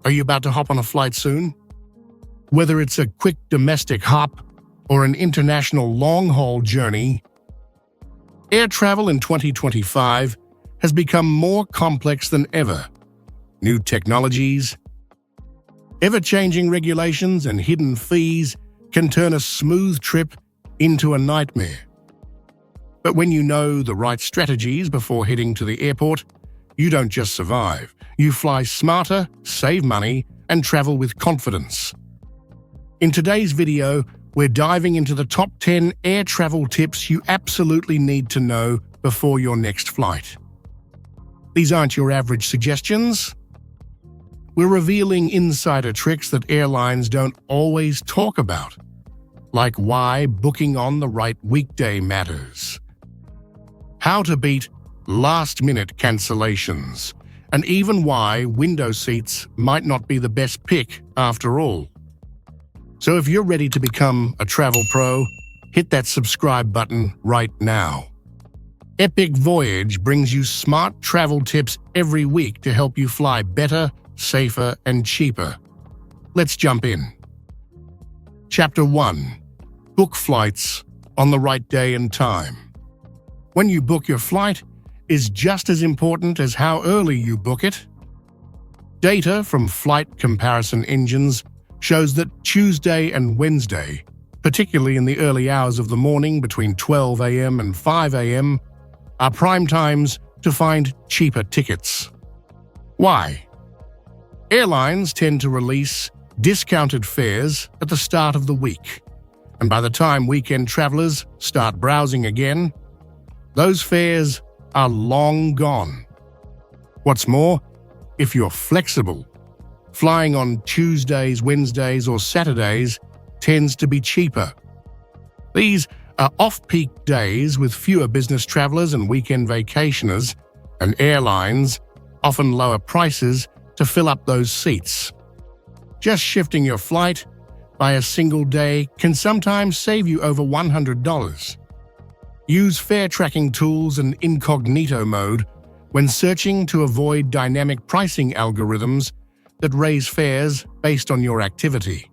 Are you about to hop on a flight soon? Whether it's a quick domestic hop or an international long-haul journey, air travel in 2025 has become more complex than ever. New technologies, ever-changing regulations, and hidden fees can turn a smooth trip into a nightmare. But when you know the right strategies before heading to the airport, you don't just survive. You fly smarter, save money, and travel with confidence. In today's video, we're diving into the top 10 air travel tips you absolutely need to know before your next flight. These aren't your average suggestions. We're revealing insider tricks that airlines don't always talk about, like why booking on the right weekday matters, how to beat last-minute cancellations, and even why window seats might not be the best pick after all. So if you're ready to become a travel pro, hit that subscribe button right now. Epic Voyage brings you smart travel tips every week to help you fly better, safer, and cheaper. Let's jump in. Chapter 1. Book flights on the right day and time. When you book your flight is just as important as how early you book it. Data from flight comparison engines shows that Tuesday and Wednesday, particularly in the early hours of the morning between 12 a.m. and 5 a.m., are prime times to find cheaper tickets. Why? Airlines tend to release discounted fares at the start of the week, and by the time weekend travelers start browsing again, those fares are long gone. What's more, if you're flexible, flying on Tuesdays, Wednesdays, or Saturdays tends to be cheaper. These are off-peak days with fewer business travelers and weekend vacationers, and airlines often lower prices to fill up those seats. Just shifting your flight by a single day can sometimes save you over $100. Use fare tracking tools and incognito mode when searching to avoid dynamic pricing algorithms that raise fares based on your activity.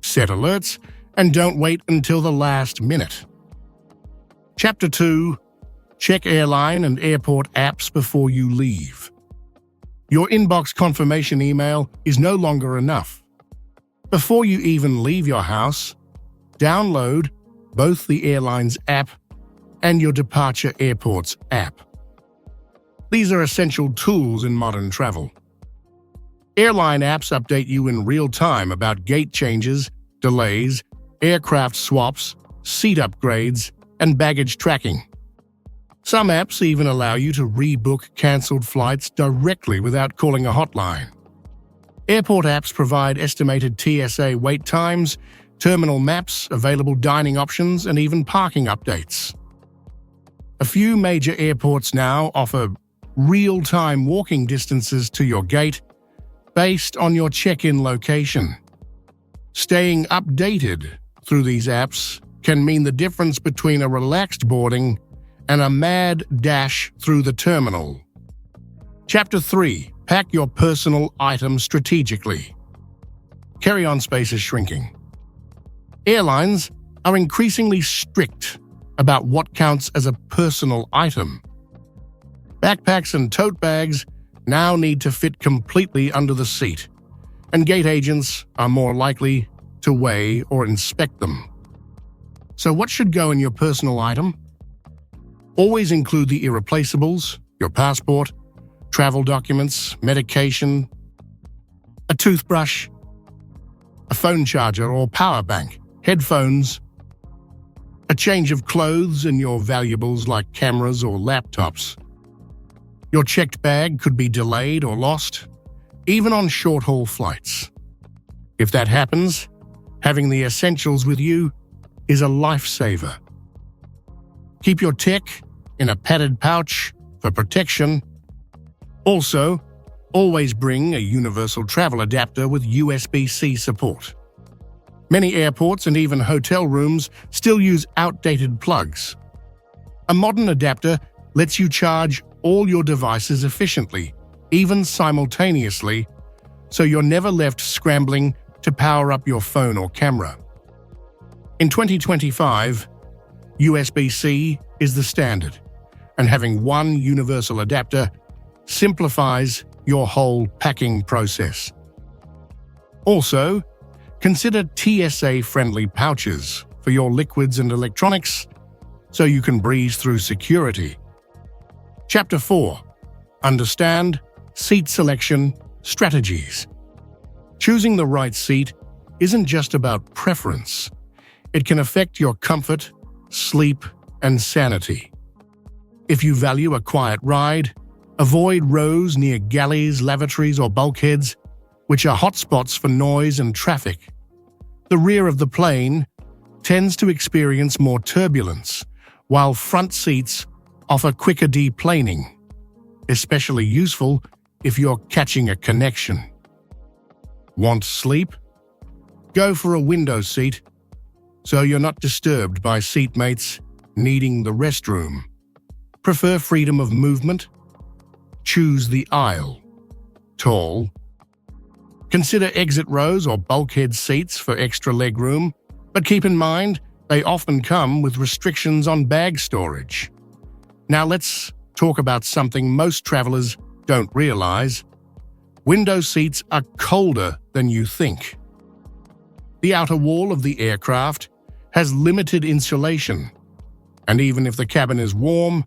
Set alerts and don't wait until the last minute. Chapter 2. Check airline and airport apps before you leave. Your inbox confirmation email is no longer enough. Before you even leave your house, download both the airline's app and your departure airport's app. These are essential tools in modern travel. Airline apps update you in real time about gate changes, delays, aircraft swaps, seat upgrades, and baggage tracking. Some apps even allow you to rebook cancelled flights directly without calling a hotline. Airport apps provide estimated TSA wait times, terminal maps, available dining options, and even parking updates. A few major airports now offer real-time walking distances to your gate based on your check-in location. Staying updated through these apps can mean the difference between a relaxed boarding and a mad dash through the terminal. Chapter 3. Pack your personal items strategically. Carry-on space is shrinking. Airlines are increasingly strict about what counts as a personal item. Backpacks and tote bags now need to fit completely under the seat, and gate agents are more likely to weigh or inspect them. So what should go in your personal item? Always include the irreplaceables, your passport, travel documents, medication, a toothbrush, a phone charger or power bank, headphones, a change of clothes, and your valuables like cameras or laptops. Your checked bag could be delayed or lost, even on short-haul flights. If that happens, having the essentials with you is a lifesaver. Keep your tech in a padded pouch for protection. Also, always bring a universal travel adapter with USB-C support. Many airports and even hotel rooms still use outdated plugs. A modern adapter lets you charge all your devices efficiently, even simultaneously, so you're never left scrambling to power up your phone or camera. In 2025, USB-C is the standard, and having one universal adapter simplifies your whole packing process. Also, consider TSA-friendly pouches for your liquids and electronics so you can breeze through security. Chapter 4. Understand seat selection strategies. Choosing the right seat isn't just about preference. It can affect your comfort, sleep, and sanity. If you value a quiet ride, avoid rows near galleys, lavatories, or bulkheads, which are hotspots for noise and traffic. The rear of the plane tends to experience more turbulence, while front seats offer quicker deplaning, especially useful if you're catching a connection. Want sleep? Go for a window seat so you're not disturbed by seatmates needing the restroom. Prefer freedom of movement? Choose the aisle. Tall. Consider exit rows or bulkhead seats for extra legroom, but keep in mind they often come with restrictions on bag storage. Now let's talk about something most travelers don't realize. Window seats are colder than you think. The outer wall of the aircraft has limited insulation, and even if the cabin is warm,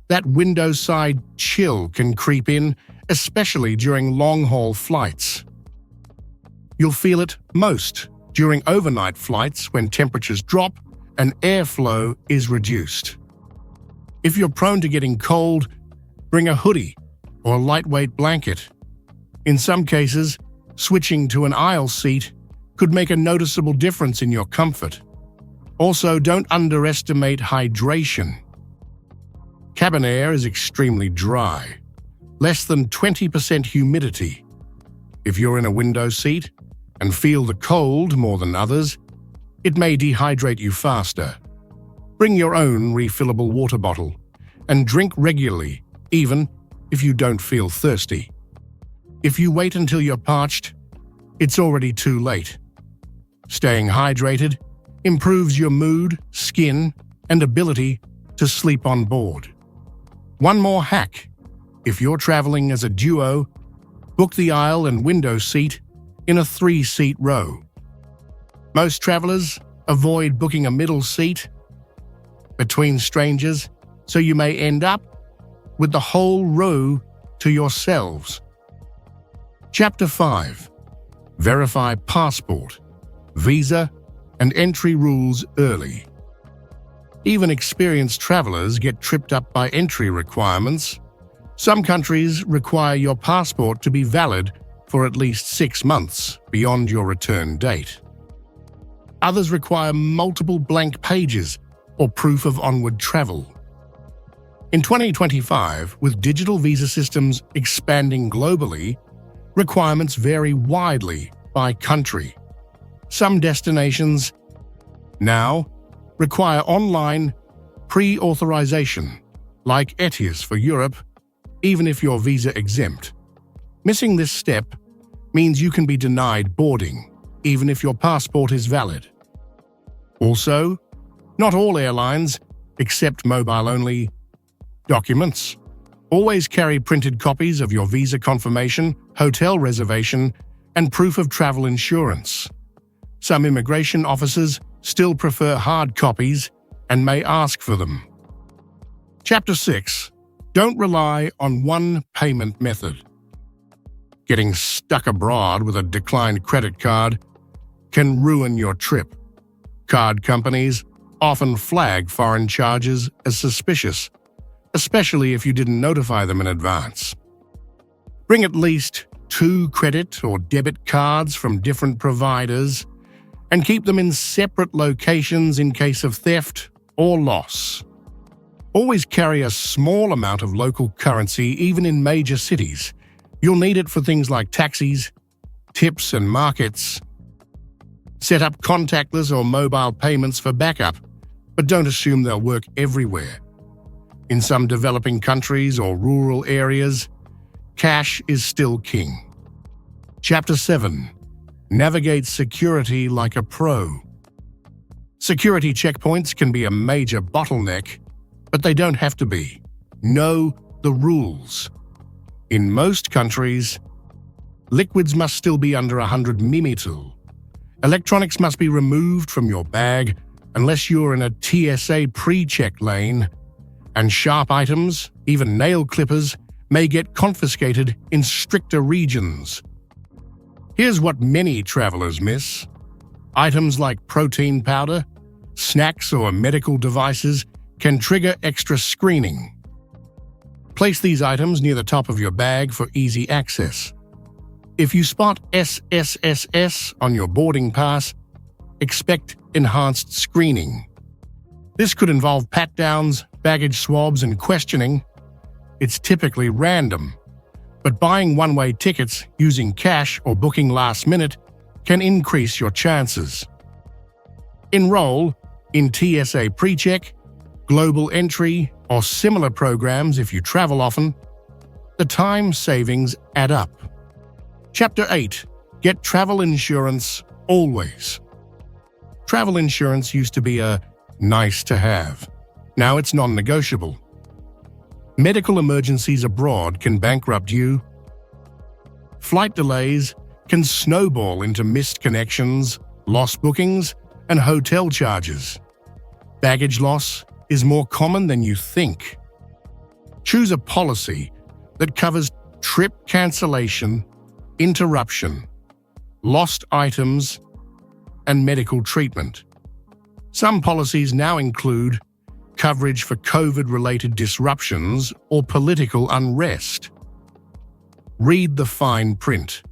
that window side chill can creep in, especially during long-haul flights. You'll feel it most during overnight flights when temperatures drop and airflow is reduced. If you're prone to getting cold, bring a hoodie or a lightweight blanket. In some cases, switching to an aisle seat could make a noticeable difference in your comfort. Also, don't underestimate hydration. Cabin air is extremely dry, less than 20% humidity. If you're in a window seat and feel the cold more than others, it may dehydrate you faster. Bring your own refillable water bottle and drink regularly, even if you don't feel thirsty. If you wait until you're parched, it's already too late. Staying hydrated improves your mood, skin, and ability to sleep on board. One more hack. If you're traveling as a duo, book the aisle and window seat in a 3-seat row. Most travelers avoid booking a middle seat between strangers, so you may end up with the whole row to yourselves. Chapter 5. Verify passport, visa, and entry rules early. Even experienced travelers get tripped up by entry requirements. Some countries require your passport to be valid for at least 6 months beyond your return date. Others require multiple blank pages or proof of onward travel. In 2025, with digital visa systems expanding globally, requirements vary widely by country. Some destinations now require online pre-authorization, like ETIAS for Europe, even if you're visa-exempt. Missing this step means you can be denied boarding, even if your passport is valid. Also, not all airlines accept mobile-only documents. Always carry printed copies of your visa confirmation, hotel reservation, and proof of travel insurance. Some immigration officers still prefer hard copies and may ask for them. Chapter 6. Don't rely on one payment method. Getting stuck abroad with a declined credit card can ruin your trip. Card companies often flag foreign charges as suspicious, especially if you didn't notify them in advance. Bring at least 2 credit or debit cards from different providers and keep them in separate locations in case of theft or loss. Always carry a small amount of local currency even in major cities. You'll need it for things like taxis, tips, and markets. Set up contactless or mobile payments for backup, but don't assume they'll work everywhere. In some developing countries or rural areas, cash is still king. Chapter 7. Navigate security like a pro. Security checkpoints can be a major bottleneck, but they don't have to be. Know the rules. In most countries, liquids must still be under 100 milliliters. Electronics must be removed from your bag unless you're in a TSA pre-check lane, and sharp items, even nail clippers, may get confiscated in stricter regions. Here's what many travelers miss. Items like protein powder, snacks, or medical devices can trigger extra screening. Place these items near the top of your bag for easy access. If you spot SSSS on your boarding pass, expect enhanced screening. This could involve pat-downs, baggage swabs, and questioning. It's typically random, but buying one-way tickets using cash or booking last minute can increase your chances. Enroll in TSA PreCheck, Global Entry, or similar programs if you travel often. The time savings add up. Chapter 8. Get travel insurance always. Travel insurance used to be a nice to have. Now it's non-negotiable. Medical emergencies abroad can bankrupt you. Flight delays can snowball into missed connections, lost bookings, and hotel charges. Baggage loss is more common than you think. Choose a policy that covers trip cancellation, interruption, lost items, and medical treatment. Some policies now include coverage for COVID-related disruptions or political unrest. Read the fine print.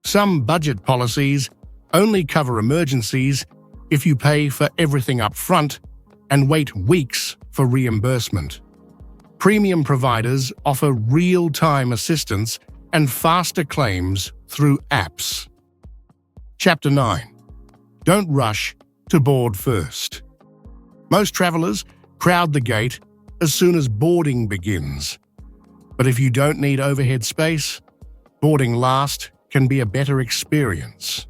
Some budget policies only cover emergencies if you pay for everything up front and wait weeks for reimbursement. Premium providers offer real-time assistance and faster claims through apps. Chapter 9. Don't rush to board first. Most travelers crowd the gate as soon as boarding begins. But if you don't need overhead space, boarding last can be a better experience.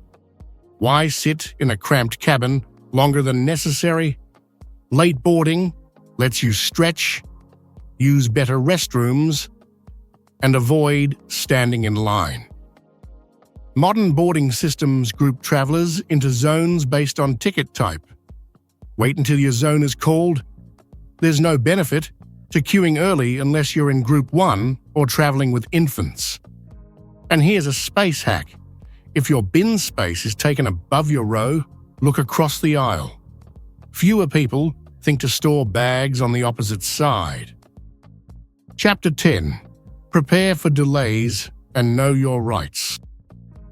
Why sit in a cramped cabin longer than necessary? Late boarding lets you stretch, use better restrooms, and avoid standing in line. Modern boarding systems group travelers into zones based on ticket type. Wait until your zone is called. There's no benefit to queuing early unless you're in Group 1 or traveling with infants. And here's a space hack. If your bin space is taken above your row, look across the aisle. Fewer people think to store bags on the opposite side. Chapter 10. Prepare for delays and know your rights.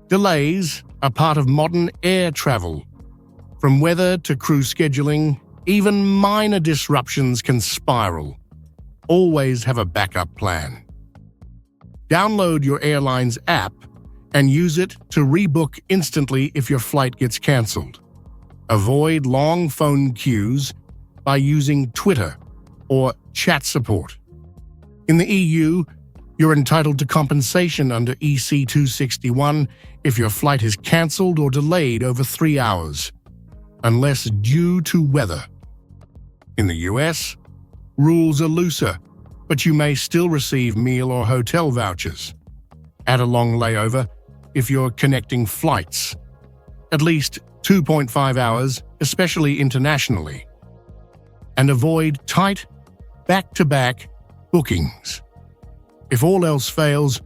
Delays are part of modern air travel. From weather to crew scheduling, even minor disruptions can spiral. Always have a backup plan. Download your airline's app and use it to rebook instantly if your flight gets cancelled. Avoid long phone queues by using Twitter or chat support. In the EU, you're entitled to compensation under EC 261 if your flight is cancelled or delayed over 3 hours, unless due to weather. In the US, rules are looser, but you may still receive meal or hotel vouchers. Add a long layover if you're connecting flights, at least 2.5 hours, especially internationally. And avoid tight, back-to-back bookings. If all else fails,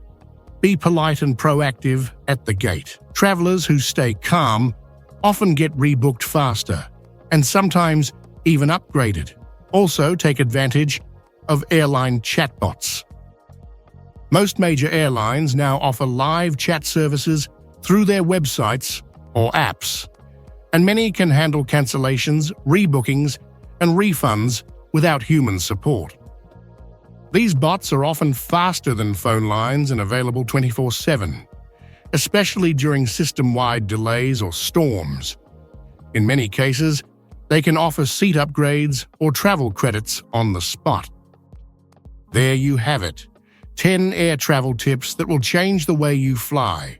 be polite and proactive at the gate. Travelers who stay calm often get rebooked faster, and sometimes even upgraded. Also, take advantage of airline chatbots. Most major airlines now offer live chat services through their websites or apps, and many can handle cancellations, rebookings, and refunds without human support. These bots are often faster than phone lines and available 24/7, especially during system-wide delays or storms. In many cases, they can offer seat upgrades or travel credits on the spot. There you have it, 10 air travel tips that will change the way you fly.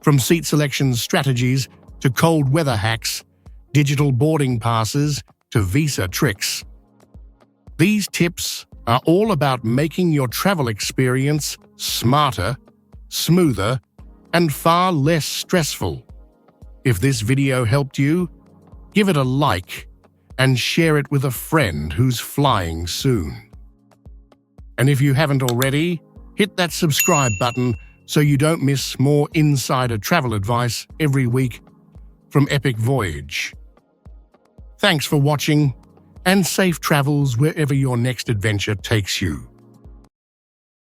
From seat selection strategies to cold weather hacks, digital boarding passes to visa tricks. These tips are all about making your travel experience smarter, smoother, and far less stressful. If this video helped you, give it a like and share it with a friend who's flying soon. And if you haven't already, hit that subscribe button so you don't miss more insider travel advice every week from Epic Voyage. Thanks for watching, and safe travels wherever your next adventure takes you.